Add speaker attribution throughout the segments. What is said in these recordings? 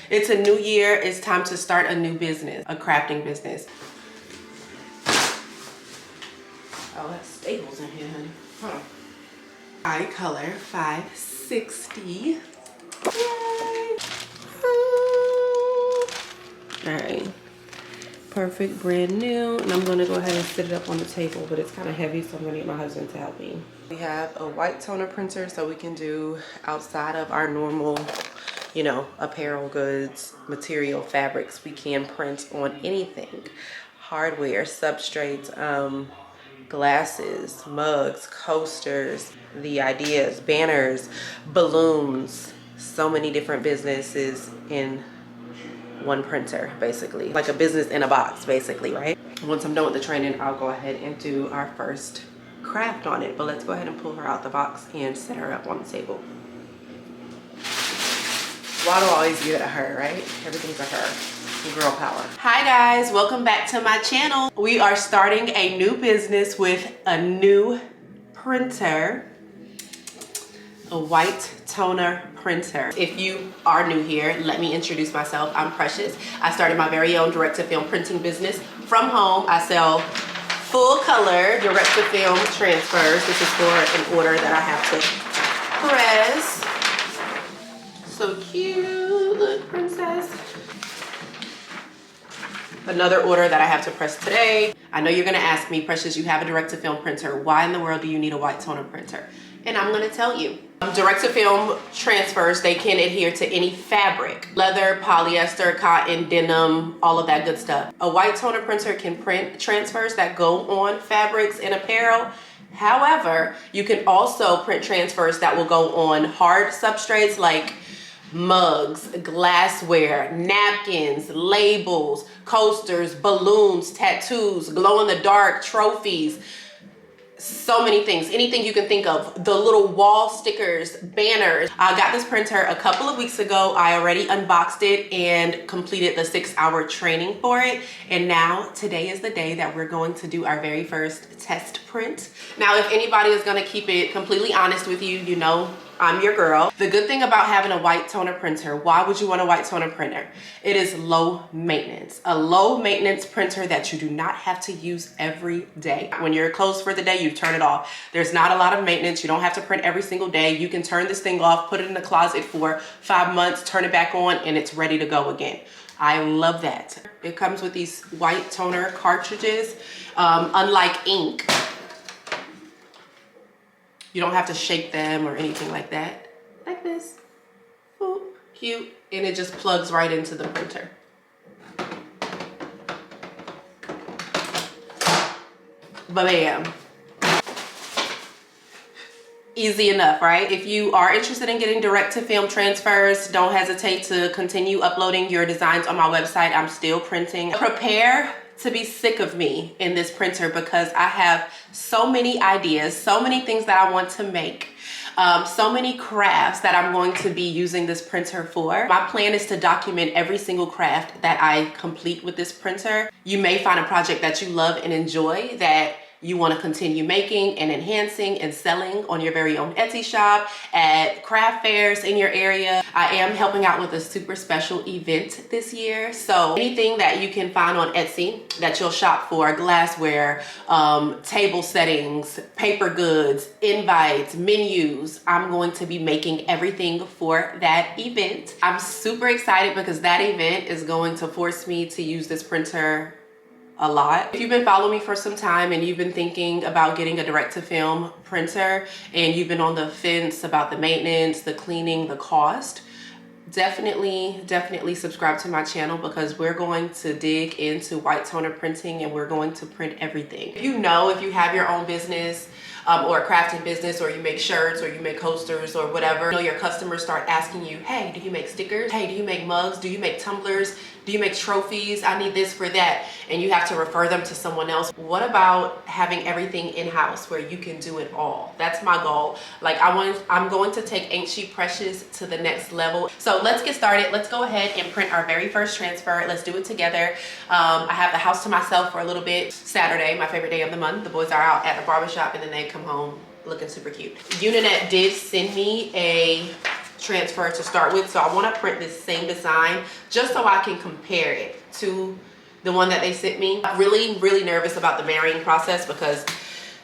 Speaker 1: It's a new year. It's time to start a new business, a crafting business. Oh, that's Stahls in here, honey. Hold on. iColor 560. Yay! All right. Perfect, brand new. And I'm gonna go ahead and sit it up on the table, but it's kind of heavy, so I'm gonna get my husband to help me. We have a white toner printer, so we can do outside of our normal, you know, apparel goods, material, fabrics. We can print on anything. Hardware, substrates, glasses, mugs, coasters, the ideas, banners, balloons, so many different businesses in one printer, basically. Like a business in a box, basically, right? Once I'm done with the training, I'll go ahead and do our first craft on it. But let's go ahead and pull her out the box and set her up on the table. Why do I always give it to her, right? Everything's a her. Girl power. Hi guys, welcome back to my channel. We are starting a new business with a new printer, a white toner printer. If you are new here, let me introduce myself. I'm Precious. I started my very own direct-to-film printing business from home. I sell full color direct-to-film transfers. This is for an order that I have to press. So cute, look, princess. Another order that I have to press today. I know you're gonna ask me, Precious, you have a direct-to-film printer. Why in the world do you need a white toner printer? And I'm gonna tell you. Direct-to-film transfers, they can adhere to any fabric. Leather, polyester, cotton, denim, all of that good stuff. A white toner printer can print transfers that go on fabrics and apparel. However, you can also print transfers that will go on hard substrates like mugs, glassware, napkins, labels, coasters, balloons, tattoos, glow-in-the-dark trophies, so many things, anything you can think of. The little wall stickers, banners. I got this printer a couple of weeks ago. I already unboxed it and completed the 6-hour training for it. And now today is the day that we're going to do our very first test print. Now, if anybody is gonna keep it completely honest with you, you know I'm your girl. The good thing about having a white toner printer, why would you want a white toner printer? It is low maintenance. A low maintenance printer that you do not have to use every day. When you're closed for the day, you turn it off. There's not a lot of maintenance. You don't have to print every single day. You can turn this thing off, put it in the closet for 5 months, turn it back on, and it's ready to go again. I love that. It comes with these white toner cartridges. Unlike ink, you don't have to shake them or anything like that. Like this. Ooh, cute. And it just plugs right into the printer. Ba-bam. Easy enough, right? If you are interested in getting direct-to-film transfers, don't hesitate to continue uploading your designs on my website. I'm still printing. Prepare to be sick of me in this printer because I have so many ideas, so many things that I want to make, so many crafts that I'm going to be using this printer for. My plan is to document every single craft that I complete with this printer. You may find a project that you love and enjoy that you want to continue making and enhancing and selling on your very own Etsy shop, at craft fairs in your area. I am helping out with a super special event this year. So anything that you can find on Etsy that you'll shop for, glassware, table settings, paper goods, invites, menus, I'm going to be making everything for that event. I'm super excited because that event is going to force me to use this printer a lot. If you've been following me for some time and you've been thinking about getting a direct-to-film printer and you've been on the fence about the maintenance, the cleaning, the cost, definitely subscribe to my channel because we're going to dig into white toner printing and we're going to print everything. If you have your own business or a crafting business, or you make shirts or you make coasters or whatever, you know, your customers start asking you, hey, do you make stickers? Hey, do you make mugs? Do you make tumblers? Do you make trophies? I need this for that. And you have to refer them to someone else. What about having everything in-house where you can do it all? That's my goal. Like I'm going to take Aint She Precious to the next level. So let's get started. Let's go ahead and print our very first transfer. Let's do it together. I have the house to myself for a little bit. Saturday, my favorite day of the month. The boys are out at the barbershop and then they come home looking super cute. Uninet did send me a transfer to start with. So I want to print this same design just so I can compare it to the one that they sent me. I'm really nervous about the marrying process because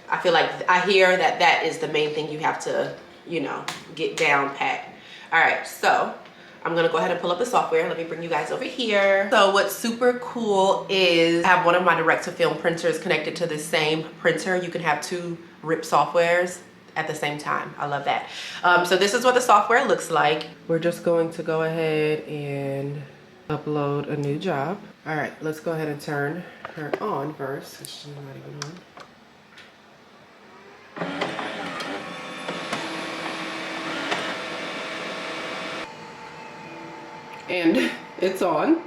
Speaker 1: I feel like I hear that that is the main thing you have to, you know, get down pat. All right, so I'm gonna go ahead and pull up the software. Let me bring you guys over here. So what's super cool is I have one of my direct-to-film printers connected to the same printer. You can have two RIP softwares at the same time. I love that. So this is what the software looks like. We're just going to go ahead and upload a new job. All right, let's go ahead and turn her on first. She's not even on. And it's on,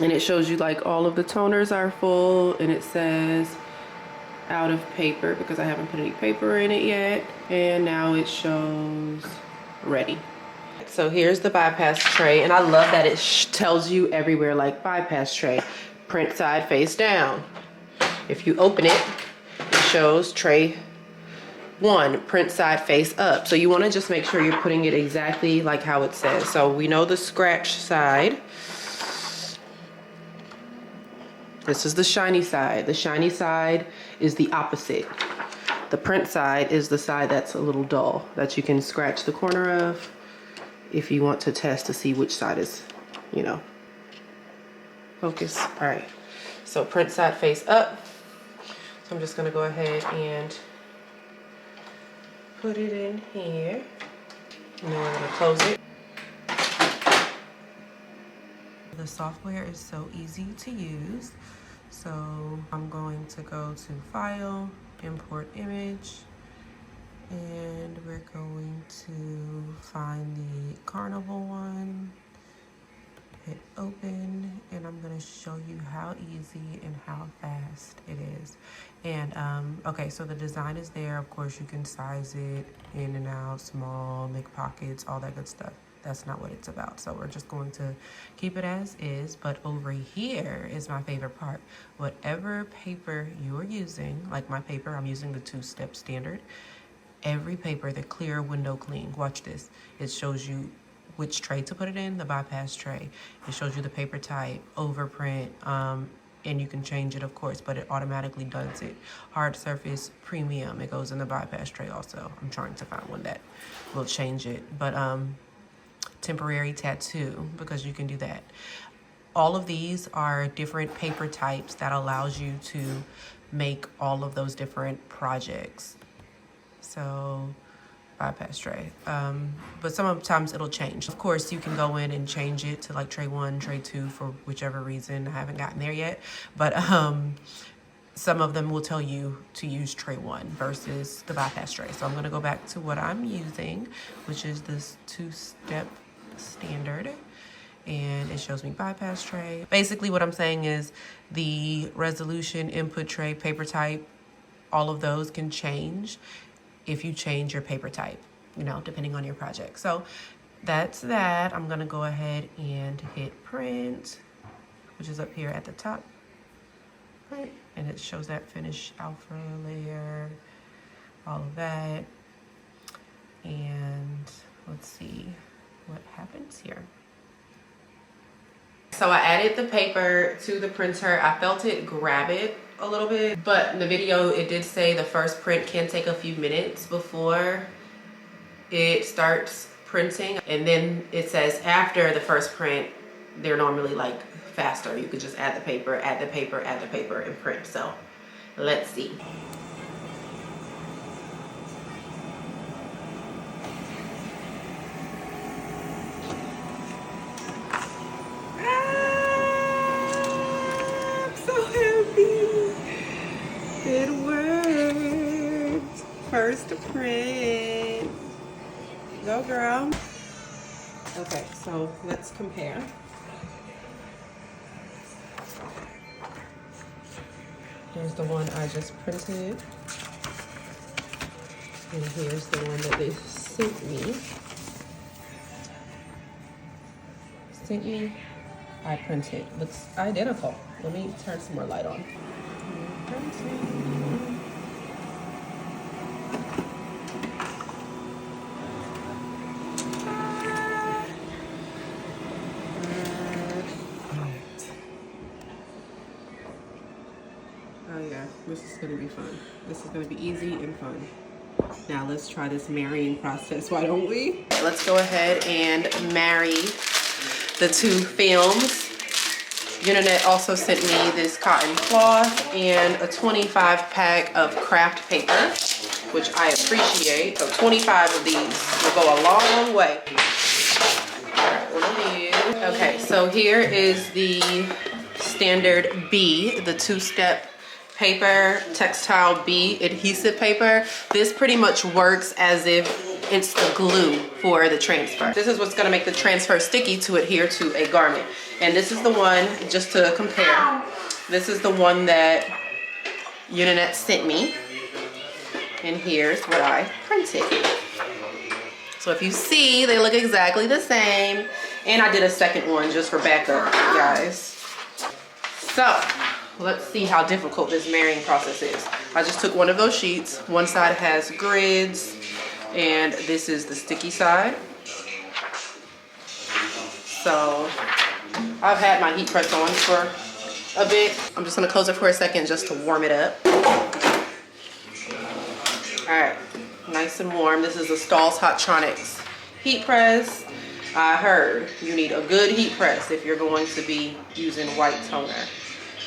Speaker 1: and it shows you like all of the toners are full, and it says out of paper because I haven't put any paper in it yet, and now it shows ready. So here's the bypass tray, and I love that it tells you everywhere like bypass tray, print side face down. If you open it, it shows tray 1, print side face up. So you want to just make sure you're putting it exactly like how it says. So we know the scratch side. This is the shiny side. The shiny side is the opposite. The print side is the side that's a little dull, that you can scratch the corner of if you want to test to see which side is, you know, focus. All right, so print side face up. So I'm just gonna go ahead and put it in here, and then we're gonna close it. The software is so easy to use. So I'm going to go to File, Import Image, and we're going to find the Carnival one, hit Open, and I'm gonna show you how easy and how fast it is. And okay, so the design is there. Of course, you can size it in and out, small, make pockets, all that good stuff. That's not what it's about. So we're just going to keep it as is. But over here is my favorite part. Whatever paper you're using, like my paper, I'm using the 2-step standard. Every paper, the clear window clean. Watch this. It shows you which tray to put it in, the bypass tray. It shows you the paper type, overprint, and you can change it, of course, but it automatically does it. Hard surface premium, it goes in the bypass tray also. I'm trying to find one that will change it. But temporary tattoo, because you can do that. All of these are different paper types that allows you to make all of those different projects. So bypass tray, but sometimes it'll change. Of course, you can go in and change it to like tray 1, tray 2 for whichever reason. I haven't gotten there yet, but some of them will tell you to use tray 1 versus the bypass tray. So I'm going to go back to what I'm using, which is this 2-step standard, and it shows me bypass tray. Basically what I'm saying is the resolution, input tray, paper type, all of those can change if you change your paper type, you know, depending on your project. So that's that. I'm gonna go ahead and hit print, which is up here at the top, right? And it shows that finish alpha layer, all of that. And let's see what happens here. So I added the paper to the printer. I felt it grab it a little bit, but in the video it did say the first print can take a few minutes before it starts printing, and then it says after the first print they're normally like faster. You could just add the paper, add the paper, add the paper, and print. So let's see. It worked. First print. Go, girl. Okay, so let's compare. Here's the one I just printed. And here's the one that they sent me. I printed. Looks identical. Let me turn some more light on. Yeah, this is gonna be fun. This is gonna be easy and fun. Now let's try this marrying process, why don't we? Let's go ahead and marry the two films. Uninet also sent me this cotton cloth and a 25 pack of craft paper, which I appreciate. So 25 of these will go a long way. Okay, so here is the standard B, the two-step paper, textile B adhesive paper. This pretty much works as if it's the glue for the transfer. This is what's gonna make the transfer sticky to adhere to a garment. And this is the one, just to compare, this is the one that Uninet sent me. And here's what I printed. So if you see, they look exactly the same. And I did a second one just for backup, guys. So let's see how difficult this marrying process is. I just took one of those sheets. One side has grids, and this is the sticky side. So I've had my heat press on for a bit. I'm just gonna close it for a second just to warm it up. All right, nice and warm. This is a Stahls Hotronix heat press. I heard you need a good heat press if you're going to be using white toner.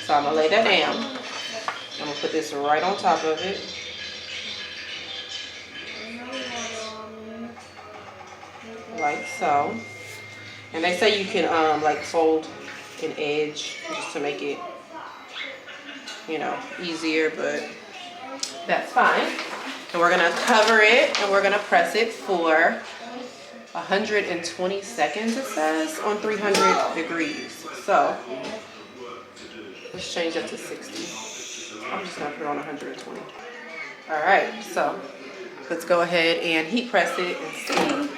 Speaker 1: So I'm gonna lay that down. I'm gonna put this right on top of it. Like so. And they say you can like fold an edge just to make it, you know, easier, but that's fine. And we're gonna cover it and we're gonna press it for 120 seconds, it says, on 300 degrees. So let's change that to 60. I'm just gonna put it on 120. All right, so let's go ahead and heat press it and see.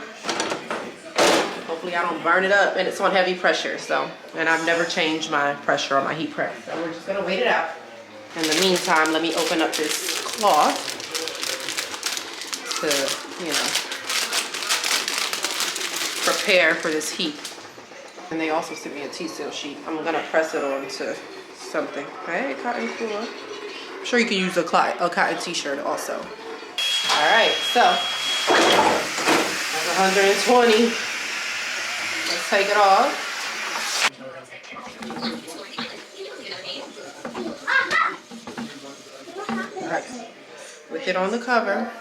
Speaker 1: Hopefully I don't burn it up, and it's on heavy pressure, so, and I've never changed my pressure on my heat press. So we're just gonna wait it out. In the meantime, let me open up this cloth to, you know, prepare for this heat. And they also sent me a T-seal sheet. I'm gonna press it onto something. Hey, cotton cool. I'm sure you can use a cotton t-shirt also. All right, so that's 120. Let's take it off. All right, with it on the cover.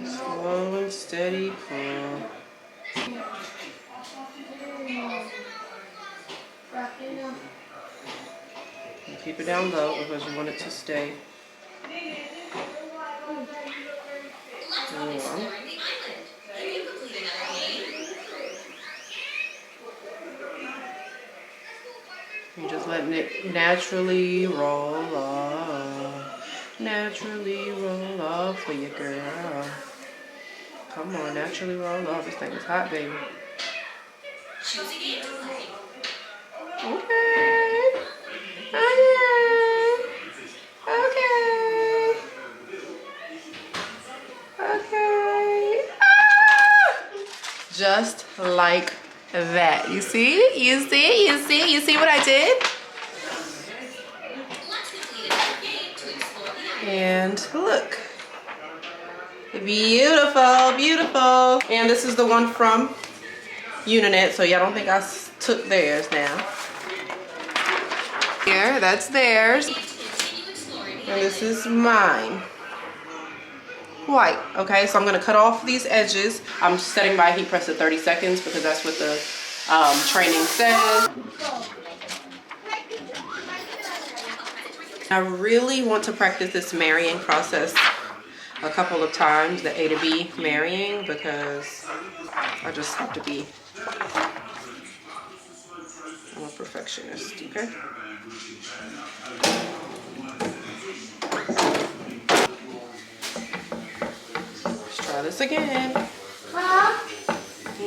Speaker 1: Slow and steady pull. And keep it down low because you want it to stay warm. You're just letting it naturally roll off. Naturally roll off for you, girl. Come on, naturally roll off. This thing is hot, baby. Okay. Okay. Ah! Just like that. You see? You see? You see? You see what I did? And look. Beautiful, beautiful. And this is the one from Uninet, so y'all don't think I took theirs now. Here, that's theirs. And this is mine. White. Okay, so I'm gonna cut off these edges. I'm setting my heat press at 30 seconds because that's what the training says. I really want to practice this marrying process a couple of times, the A to B marrying, because I just have to be, I'm a perfectionist, okay? Let's try this again.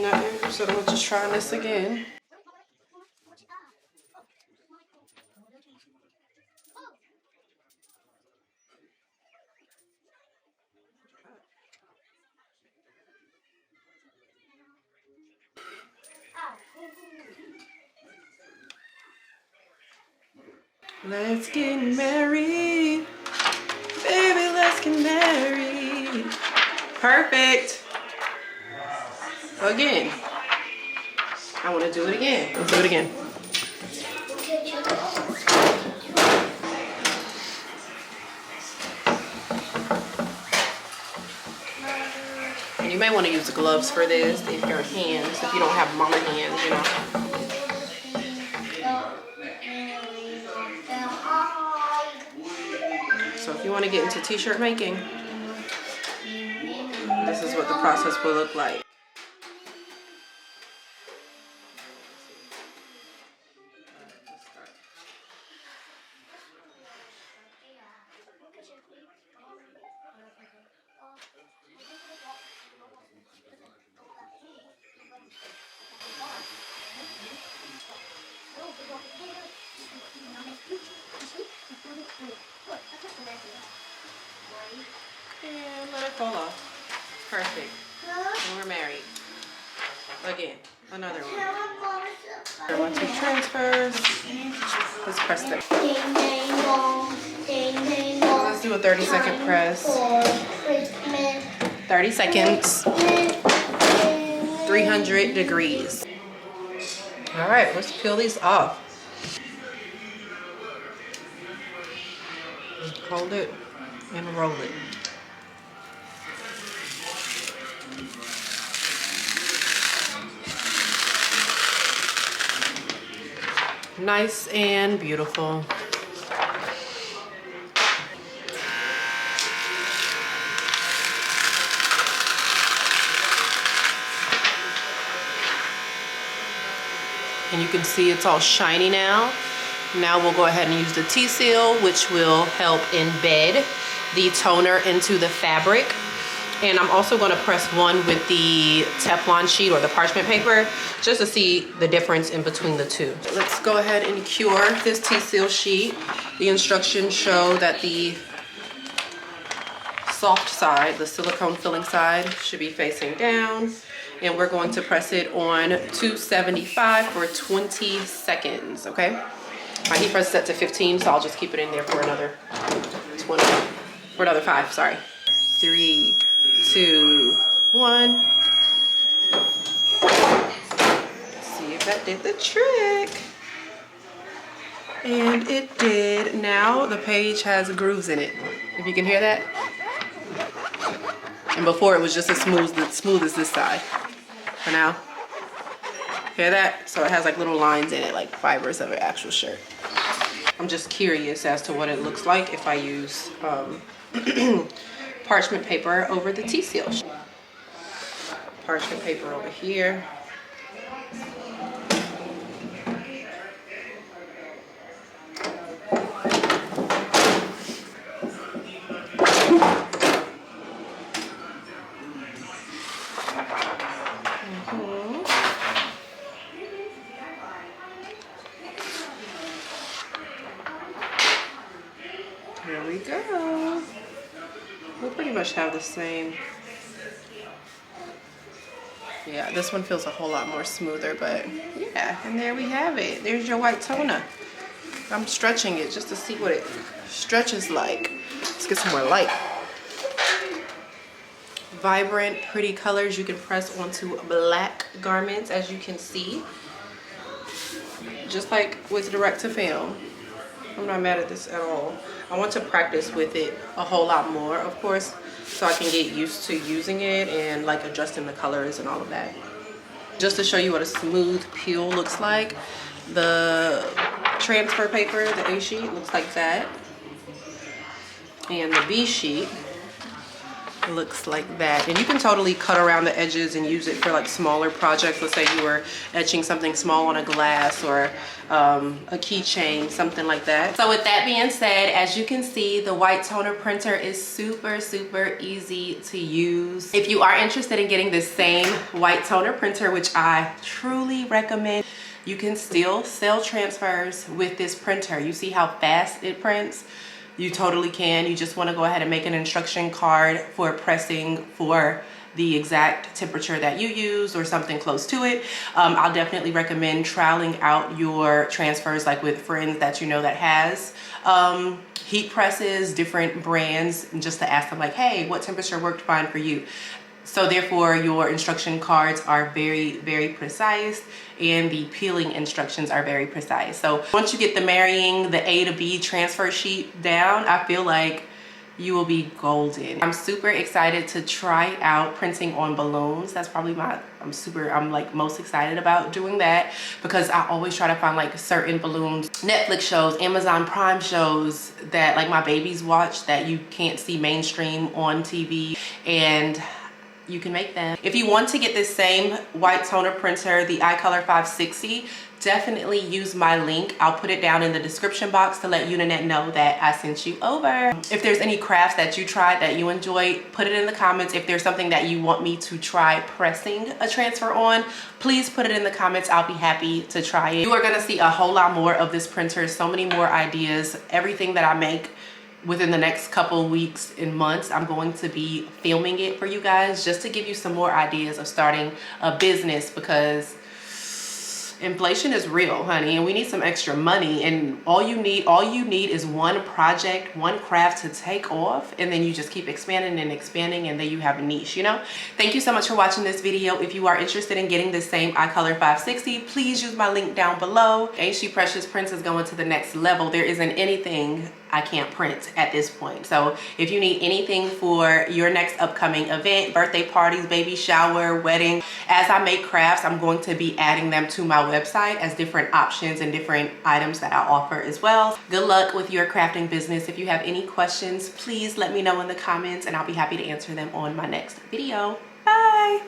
Speaker 1: Nothing, so I'm just trying this again. Let's get married. Baby, let's get married. Perfect. Again. I want to do it again. Let's do it again. And you may want to use gloves for this if your hands, if you don't have mama hands, you know. So if you want to get into t-shirt making, this is what the process will look like. And let it fall off. Perfect. And we're married. Again, another one. I want to transfers. Let's press them. Let's do a 30-second press. 30 seconds. 300 degrees. All right, let's peel these off. Hold it and roll it. Nice and beautiful. And you can see it's all shiny now. Now we'll go ahead and use the T-seal, which will help embed the toner into the fabric. And I'm also going to press one with the Teflon sheet or the parchment paper just to see the difference in between the two. Let's go ahead and cure this T-seal sheet. The instructions show that the soft side, the silicone filling side, should be facing down. And we're going to press it on 275 for 20 seconds, okay? My heat press is set to 15, so I'll just keep it in there for another 20, for another 5, sorry. 3, 2, 1. Let's see if that did the trick. And it did. Now the page has grooves in it. If you can hear that. And before it was just as smooth as this side. For now. Hear that? So it has like little lines in it, like fibers of an actual shirt. I'm just curious as to what it looks like if I use parchment paper over the T-seal. Parchment paper over here. Here we go. We'll pretty much have the same. Yeah, this one feels a whole lot more smoother, but yeah, and there we have it. There's your white toner. I'm stretching it just to see what it stretches like. Let's get some more light. Vibrant, pretty colors you can press onto black garments, as you can see. Just like with direct to film. I'm not mad at this at all. I want to practice with it a whole lot more, of course, so I can get used to using it and like adjusting the colors and all of that. Just to show you what a smooth peel looks like, the transfer paper, the A sheet, looks like that. And the B sheet looks like that. And you can totally cut around the edges and use it for like smaller projects. Let's say you were etching something small on a glass or a keychain, something like that. So with that being said, as you can see, the white toner printer is super easy to use. If you are interested in getting this same white toner printer, which I truly recommend, you can still sell transfers with this printer. You see how fast it prints? You totally can. You just want to go ahead and make an instruction card for pressing for the exact temperature that you use or something close to it. I'll definitely recommend trialing out your transfers, like with friends that you know that has heat presses, different brands, and just to ask them like, hey, what temperature worked fine for you? So therefore your instruction cards are very, very precise, and the peeling instructions are very precise. So once you get the marrying the A to B transfer sheet down, I feel like you will be golden. I'm super excited to try out printing on balloons. That's probably I'm like most excited about doing that, because I always try to find like certain balloons, Netflix shows, Amazon Prime shows that like my babies watch that you can't see mainstream on TV, and you can make them. If you want to get this same white toner printer, the iColor 560, definitely use my link. I'll put it down in the description box to let Uninet know that I sent you over. If there's any crafts that you tried that you enjoyed, put it in the comments. If there's something that you want me to try pressing a transfer on, please put it in the comments. I'll be happy to try it. You are gonna see a whole lot more of this printer, so many more ideas. Everything that I make within the next couple weeks and months, I'm going to be filming it for you guys, just to give you some more ideas of starting a business, because inflation is real, honey, and we need some extra money. And all you need is one project, one craft to take off, and then you just keep expanding and expanding, and then you have a niche, you know? Thank you so much for watching this video. If you are interested in getting the same iColor 560, please use my link down below. Ain't She Precious Prints is going to the next level. There isn't anything I can't print at this point. So if you need anything for your next upcoming event, birthday parties, baby shower, wedding, as I make crafts, I'm going to be adding them to my website as different options and different items that I offer as well. Good luck with your crafting business. If you have any questions, please let me know in the comments, and I'll be happy to answer them on my next video. Bye.